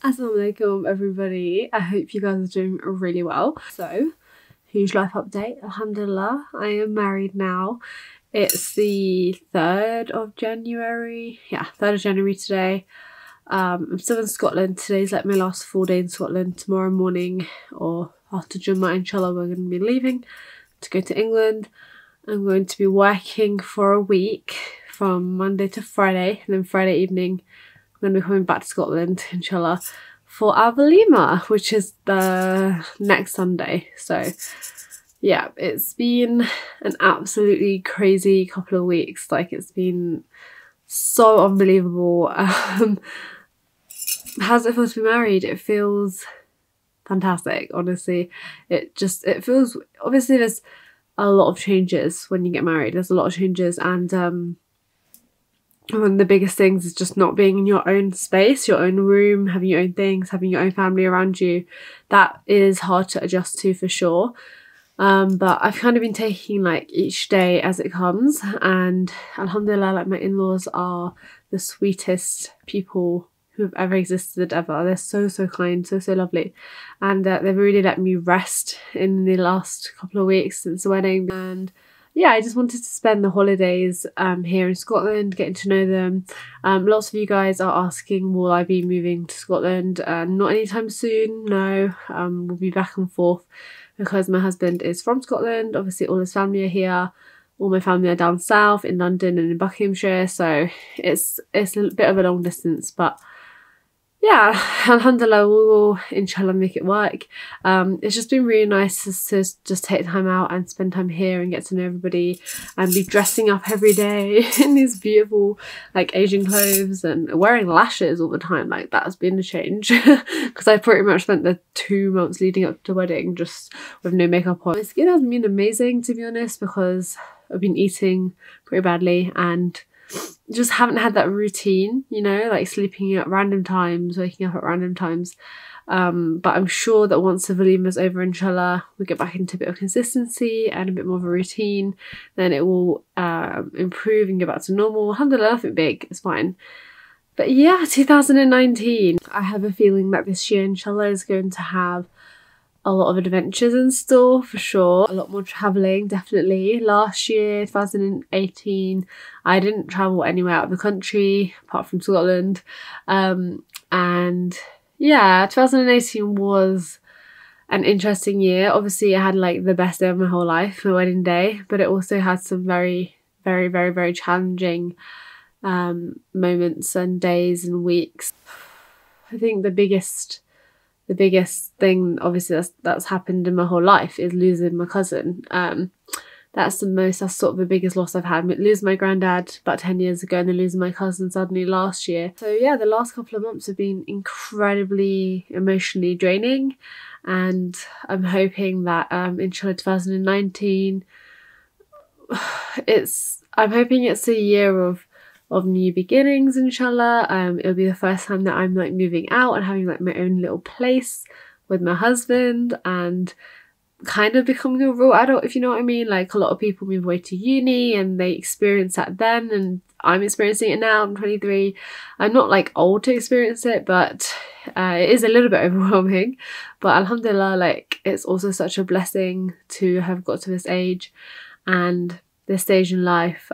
Assalamualaikum everybody, I hope you guys are doing really well. So, huge life update, alhamdulillah, I am married now. It's the 3rd of January, yeah, 3rd of January today. I'm still in Scotland. Today's like my last full day in Scotland. Tomorrow morning or after Jummah inshallah we're going to be leaving to go to England. I'm going to be working for a week from Monday to Friday, and then Friday evening I'm going to be coming back to Scotland inshallah for our Walima, which is the next Sunday. So yeah, it's been an absolutely crazy couple of weeks. Like, it's been so unbelievable. How's it feel to be married? It feels fantastic, honestly. It feels, obviously there's a lot of changes when you get married. There's a lot of changes, and one of the biggest things is just not being in your own space, your own room, having your own things, having your own family around you. That is hard to adjust to for sure. But I've kind of been taking like each day as it comes, and alhamdulillah, like my in-laws are the sweetest people who have ever existed ever. They're so kind, so lovely, and they've really let me rest in the last couple of weeks since the wedding. And yeah, I just wanted to spend the holidays here in Scotland, getting to know them. Lots of you guys are asking, will I be moving to Scotland? Not anytime soon, no. We'll be back and forth because my husband is from Scotland. Obviously all his family are here. All my family are down south in London and in Buckinghamshire, so it's a bit of a long distance, but yeah, alhamdulillah, we will inshallah make it work. It's just been really nice to just take time out and spend time here and get to know everybody, and be dressing up every day in these beautiful like Asian clothes and wearing lashes all the time. Like, that's been a change because I pretty much spent the 2 months leading up to the wedding just with no makeup on. My skin has been amazing, to be honest, because I've been eating pretty badly and just haven't had that routine, you know, like sleeping at random times, waking up at random times. But I'm sure that once the Walima's over, inshallah, we get back into a bit of consistency and a bit more of a routine, then it will improve and get back to normal. Alhamdulillah, nothing big, it's fine. But yeah, 2019, I have a feeling that this year, inshallah, is going to have a lot of adventures in store for sure. A lot more travelling, definitely. Last year, 2018, I didn't travel anywhere out of the country apart from Scotland. And yeah, 2018 was an interesting year. Obviously, I had like the best day of my whole life, my wedding day, but it also had some very challenging moments and days and weeks. I think the biggest thing obviously that's happened in my whole life is losing my cousin. That's sort of the biggest loss I've had. Losing my granddad about 10 years ago and then losing my cousin suddenly last year. So yeah, the last couple of months have been incredibly emotionally draining, and I'm hoping that inshallah 2019 I'm hoping it's a year of new beginnings, inshallah. It'll be the first time that I'm like moving out and having like my own little place with my husband and kind of becoming a real adult, if you know what I mean. Like, a lot of people move away to uni and they experience that then, and I'm experiencing it now. I'm 23. I'm not like old to experience it, but it is a little bit overwhelming. But alhamdulillah, like, it's also such a blessing to have got to this age and this stage in life,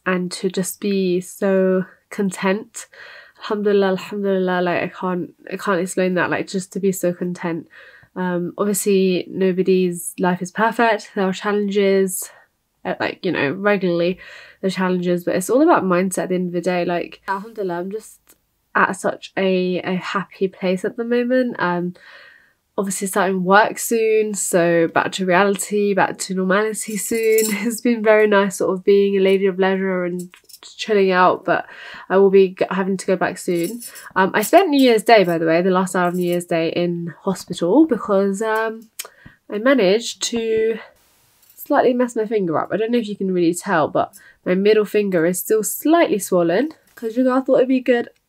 and to just be so content. Alhamdulillah, like I can't explain that, like, just to be so content. Obviously nobody's life is perfect. There are challenges, like, you know, regularly there are challenges, but it's all about mindset at the end of the day. Like, alhamdulillah, I'm just at such a happy place at the moment. Obviously starting work soon, so back to reality, back to normality soon. It's been very nice sort of being a lady of leisure and chilling out, but I will be having to go back soon. I spent New Year's Day, by the way, the last hour of New Year's Day in hospital because I managed to slightly mess my finger up. I don't know if you can really tell, but my middle finger is still slightly swollen because, you know, I thought it'd be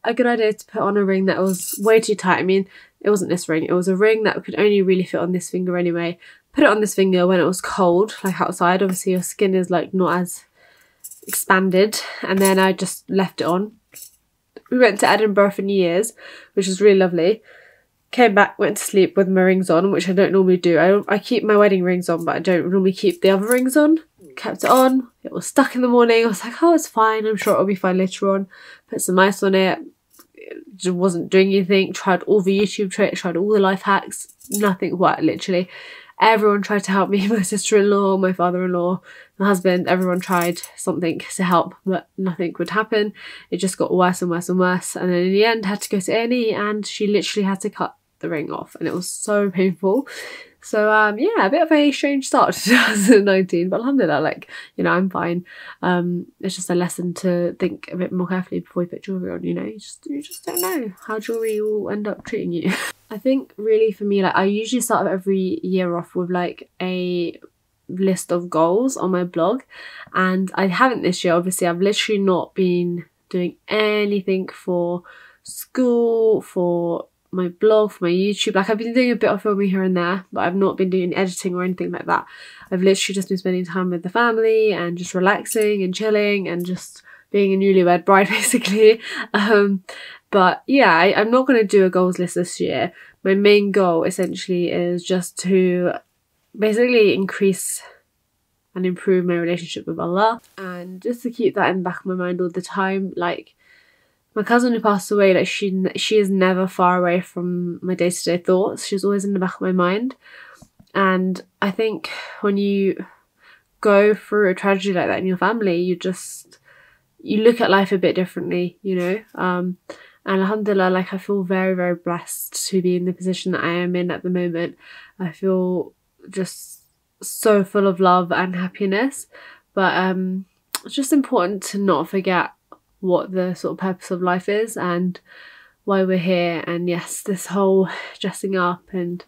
a good idea to put on a ring that was way too tight. I mean, it wasn't this ring, it was a ring that could only really fit on this finger anyway. Put it on this finger when it was cold, like outside. Obviously your skin is like not as expanded, and then I just left it on We went to Edinburgh for New Year's, which was really lovely. Came back, went to sleep with my rings on, which I don't normally do. I keep my wedding rings on, but I don't normally keep the other rings on. Kept it on. It was stuck in the morning. I was like, oh, it's fine. I'm sure it'll be fine later on. Put some ice on it. Just wasn't doing anything. Tried all the YouTube tricks. Tried all the life hacks. Nothing worked, literally. Everyone tried to help me. My sister-in-law, my father-in-law, my husband. Everyone tried something to help, but nothing would happen. It just got worse and worse and worse. And then in the end, I had to go to A&E, and she literally had to cut the ring off, and it was so painful. So yeah, a bit of a strange start to 2019, but alhamdulillah, like, you know, I'm fine. It's just a lesson to think a bit more carefully before you put jewellery on, you know. You just don't know how jewellery will end up treating you. I think really for me, like, I usually start every year off with like a list of goals on my blog, and I haven't this year. Obviously, I've literally not been doing anything for school, for my blog, for my YouTube. Like, I've been doing a bit of filming here and there, but I've not been doing editing or anything like that. I've literally just been spending time with the family and just relaxing and chilling and just being a newlywed bride, basically. But yeah, I'm not going to do a goals list this year. My main goal essentially is just to basically increase and improve my relationship with Allah, and just to keep that in the back of my mind all the time. Like, my cousin who passed away, like, she is never far away from my day-to-day thoughts. She's always in the back of my mind. And I think when you go through a tragedy like that in your family, you look at life a bit differently, you know. And alhamdulillah, like, I feel very, very blessed to be in the position that I am in at the moment. I feel just so full of love and happiness. But it's just important to not forget what the sort of purpose of life is and why we're here. And yes, this whole dressing up and,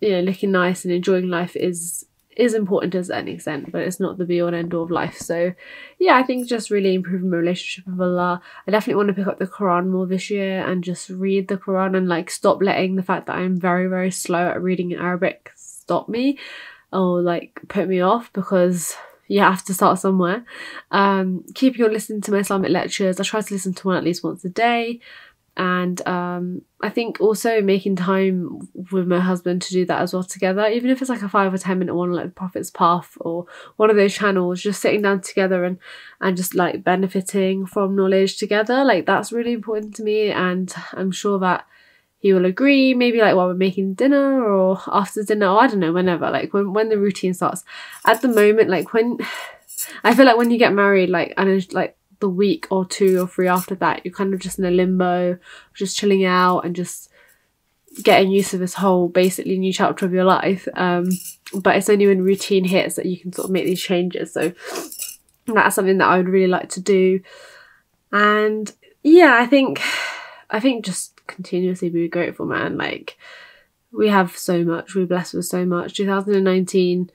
you know, looking nice and enjoying life is important to a certain extent, but it's not the be all and end all of life. So yeah, I think just really improving my relationship with Allah. I definitely want to pick up the Quran more this year and just read the Quran, and like stop letting the fact that I'm very, very slow at reading Arabic stop me or like put me off, because you have to start somewhere. Keeping on listening to my Islamic lectures. I try to listen to one at least once a day. And I think also making time with my husband to do that as well together, even if it's like a 5 or 10 minute one, like the Prophet's Path or one of those channels, just sitting down together and just like benefiting from knowledge together. Like, that's really important to me, and I'm sure that he will agree. Maybe like while we're making dinner or after dinner, or I don't know, whenever, like when the routine starts. At the moment, like, when I feel like when you get married, like, I know, like the week or 2 or 3 after that, you're kind of just in a limbo, just chilling out and just getting used to this whole basically new chapter of your life. But it's only when routine hits that you can sort of make these changes. So that's something that I would really like to do. And yeah, I think just continuously be grateful, man. Like, we have so much, we're blessed with so much. 2019,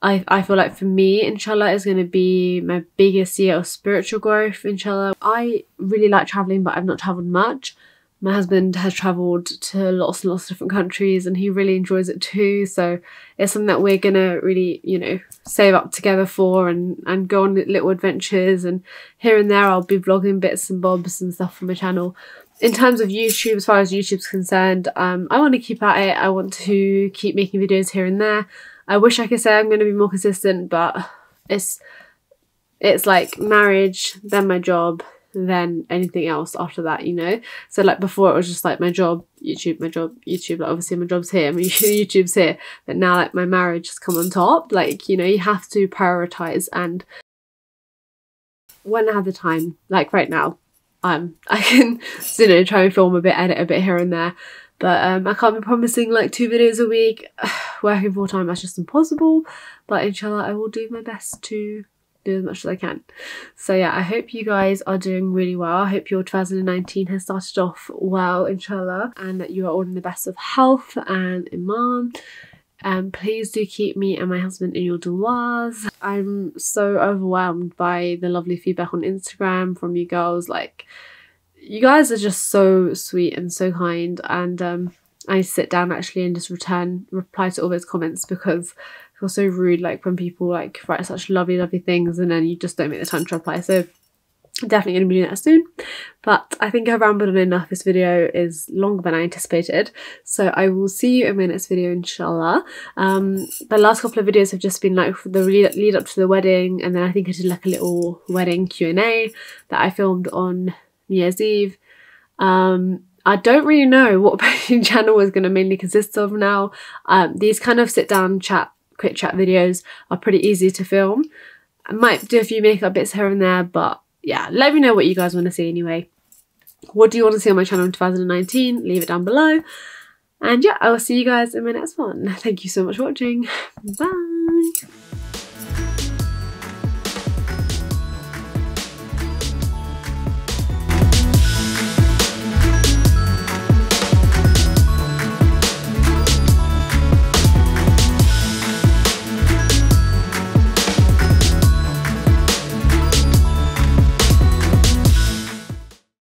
I feel like for me, inshallah, is going to be my biggest year of spiritual growth, inshallah. I really like travelling, but I've not travelled much. My husband has travelled to lots and lots of different countries, and he really enjoys it too. So it's something that we're going to really, you know, save up together for and go on little adventures. And here and there I'll be vlogging bits and bobs and stuff on my channel. In terms of YouTube, as far as YouTube's concerned, I want to keep at it. I want to keep making videos here and there. I wish I could say I'm going to be more consistent, but it's like marriage, then my job, then anything else after that, you know. So like before, it was just like my job, YouTube, my job, YouTube. Like, obviously my job's here, my YouTube's here, but now like my marriage has come on top. Like, you know, you have to prioritize. And when I have the time, like right now, I can, you know, try and film a bit, edit a bit here and there, but I can't be promising like 2 videos a week. Working full time, that's just impossible, but inshallah I will do my best to do as much as I can. So yeah, I hope you guys are doing really well. I hope your 2019 has started off well, inshallah, and that you are all in the best of health and iman. Please do keep me and my husband in your duas. I'm so overwhelmed by the lovely feedback on Instagram from you girls. Like, you guys are just so sweet and so kind, and I sit down actually and just reply to all those comments, because I feel so rude, like when people like write such lovely things and then you just don't make the time to reply. So Definitely going to be doing that soon. But I think I've rambled on enough. This video is longer than I anticipated. So I will see you in my next video, inshallah. The last couple of videos have just been like the lead up to the wedding, and then I think I did like a little wedding Q&A that I filmed on New Year's Eve. I don't really know what my channel is going to mainly consist of now. These kind of sit down quick chat videos are pretty easy to film. I might do a few makeup bits here and there, but yeah, let me know what you guys want to see anyway. What do you want to see on my channel in 2019? Leave it down below. And yeah, I will see you guys in my next one. Thank you so much for watching. Bye!